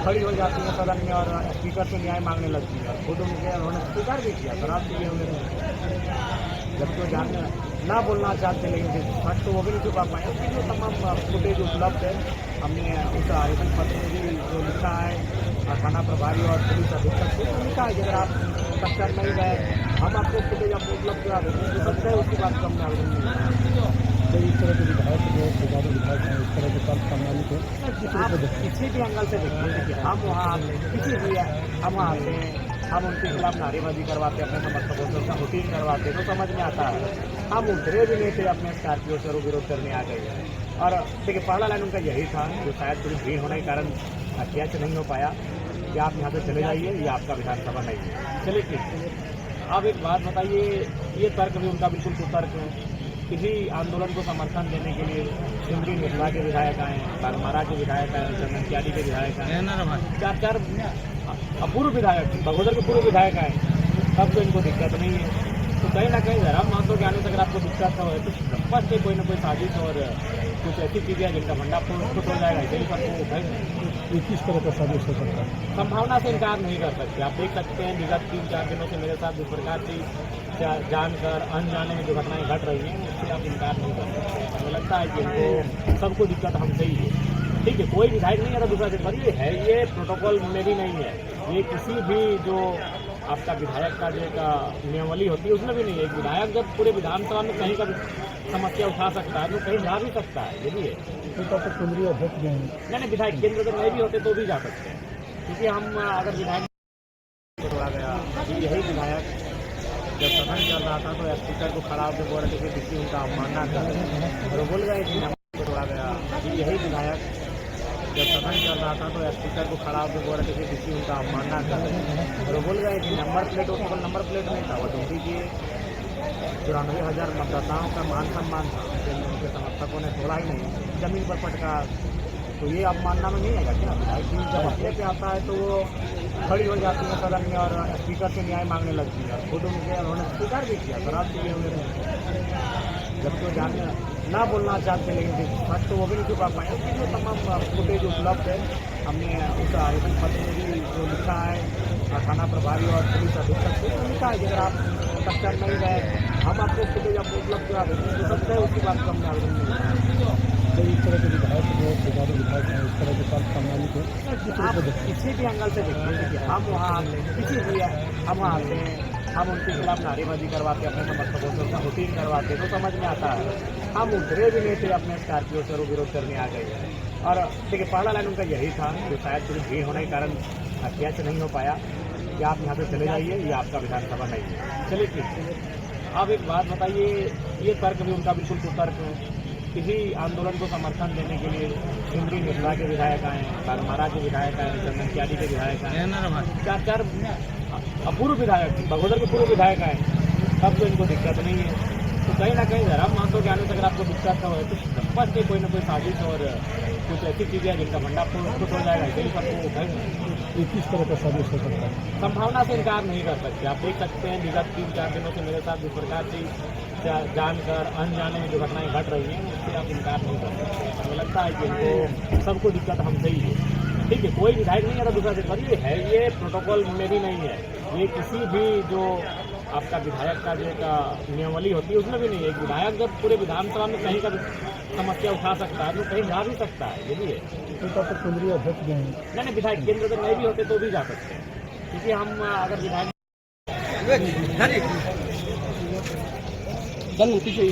खड़ी हो जाती है सदन में और स्पीकर से न्याय मांगने लगती है। खुद उन्होंने स्वीकार भी किया, शराब पी है उन्होंने, जबकि वो जानने ना बोलना चाहते, लेकिन सच तो वो भी नहीं छुपा पाए। उसकी जो तमाम फुटेज उपलब्ध है, हमने उस आवेदन पत्र में भी जो लिखा है थाना प्रभारी और पुलिस अधीक्षक को लिखा है कि अगर आप तत्काल नहीं गए, हम आपको फुटेज आपको उपलब्ध करा देंगे, जो सत्य है उसकी बात को हमने आवेदन में लिखा है। तो इस तरह के विधायक जो सरकारी विधायक हैं, इस तरह के तर्क सामने को किसी भी एंगल से देखिए, हम वहाँ किसी भी हम वहाँ आते हैं, हम उनके खिलाफ नारेबाजी करवाते, अपने समर्थकों से हुटीन करवाते, तो समझ में आता है। हम उतरे भी नहीं थे, अपने स्कॉर्पियो से विरोध करने आ गए। और देखिए, पहला लाइन उनका यही था, जो शायद थोड़ी भीड़ होने के कारण कैच नहीं हो पाया कि आप यहाँ से चले जाइए, ये आपका विधानसभा नहीं है। चलिए ठीक। अब एक बात बताइए, ये तर्क भी उनका बिल्कुल कुतर्क है। किसी आंदोलन को समर्थन देने के लिए सिमरी मिथिला के विधायक आए, बागमारा के विधायक आए, चंदनकियारी के विधायक आए, चार पूर्व विधायक, बघोदर के पूर्व विधायक आए, तब तो इनको दिक्कत नहीं है। तो कहीं ना कहीं धर्म महत्व के आने से अगर आपको दिक्कत हो तो स्पष्ट कोई ना कोई साजिश और कुछ ऐसी चीज़ें हैं जिनका भंडाफोड़ हो जाएगा, इसी पर वो उठाएंगे। किस तरह का साजिश हो सकता है? संभावना से इनकार नहीं कर सकते। आप देख सकते हैं विगत 3-4 दिनों से मेरे साथ जिस प्रकार की जानकर अनजाने में जो घटनाएं घट रही हैं, उससे आप इनकार नहीं कर सकते। मुझे लगता है कि इनको सबको दिक्कत हमसे ही है। ठीक है, कोई विधायक नहीं है, दूसरा दिन पर ये है, ये प्रोटोकॉल में भी नहीं है, ये किसी भी जो आपका विधायक का जो एक नियमावली होती है उसमें भी नहीं है। एक विधायक जब पूरे विधानसभा में कहीं का समस्या उठा सकता है तो कहीं जा भी सकता है, ये भी है। तो केंद्रीय अध्यक्ष जो हैं, नहीं, विधायक केंद्र अगर नहीं भी होते तो भी जा सकते हैं, क्योंकि हम अगर विधायक छोड़ा गया, यही विधायक जब सदन चल रहा था तो स्पीकर को खड़ा होकर बोल रहे थे कि उनका अवमानना कर, और बोल गए कि छोड़ा गया, यही विधायक जब सदन चल रहा था तो स्पीकर को खड़ा होकर बोल रहे थे कि किसी उनका अवमानना कर, और बोल गए कि नंबर प्लेट, उसको नंबर प्लेट नहीं था, वो ड्यूटी की 94,000 मतदाताओं का मान सम्मान था, उनके समर्थकों ने छोड़ा ही नहीं, जमीन पर पटका। तो ये अवमानना में नहीं आएगा क्या? विधायक जब अपने पे आता है तो वो खड़ी हो जाती है सदन में और स्पीकर से न्याय मांगने लगती है। खुद उन्होंने स्वीकार भी किया, शराब पी है उन्होंने, जबकि वो जानने ना बोलना चाहते, लेकिन सच तो वो भी नहीं छुपा पाए। उसकी जो तमाम फुटेज उपलब्ध है, हमने उस आवेदन पत्र में भी जो लिखा है थाना प्रभारी और पुलिस अधीक्षक को लिखा है कि अगर आप तत्काल नहीं गए, हम आपको फुटेज आपको उपलब्ध करा देंगे, जो सत्य है उसकी बात को हमने आवेदन में लिखा है। तो इस तरह के विधायक जो सरकारी विधायक हैं, इस तरह के तर्क सामने को किसी भी एंगल से देखिए, हम वहाँ किसी भी हम वहाँ आते हैं, हम उनके खिलाफ नारेबाजी करवाते, अपने समर्थकों से हुटीन करवाते, तो समझ में आता है। हम उतरे भी नहीं थे, अपने स्कॉर्पियो से विरोध करने आ गए। और देखिए, पहला लाइन उनका यही था, जो शायद थोड़ी भीड़ होने के कारण कैच नहीं हो पाया कि आप यहाँ से चले जाइए, ये आपका विधानसभा नहीं है। चलिए ठीक। अब एक बात बताइए, ये तर्क भी उनका बिल्कुल कुतर्क है। किसी आंदोलन को समर्थन देने के लिए सिमरी मिथिला के विधायक आए, बागमारा के विधायक आए, चंदनकियारी के विधायक आए, चार पूर्व विधायक, बघोदर के पूर्व विधायक आए, तब तो इनको दिक्कत नहीं है। तो कहीं ना कहीं धर्म महत्व के आने से अगर आपको दिक्कत हो तो स्पष्ट कोई ना कोई साजिश और कुछ ऐसी चीज़ें हैं जिनका भंडाफोड़ हो जाएगा, इसी पर वो उठाएंगे। किस तरह का साजिश हो सकता है? संभावना से इनकार नहीं कर सकते। आप देख सकते हैं विगत 3-4 दिनों से मेरे साथ जिस प्रकार की जानकर अनजाने में जो घटनाएं घट रही हैं, उससे आप इनकार नहीं कर सकते। मुझे लगता है कि इनको सबको दिक्कत हमसे ही है। ठीक है, कोई विधायक नहीं है, दूसरा दिन पर ये है, ये प्रोटोकॉल में भी नहीं है, ये किसी भी जो आपका विधायक का जो एक नियमावली होती है उसमें भी नहीं है। एक विधायक जब पूरे विधानसभा में कहीं का समस्या उठा सकता है तो कहीं जा भी सकता है, ये भी है। तो केंद्रीय अध्यक्ष जो हैं, नहीं, विधायक केंद्र अगर नहीं भी होते तो भी जा सकते हैं, क्योंकि हम अगर विधायक पीछे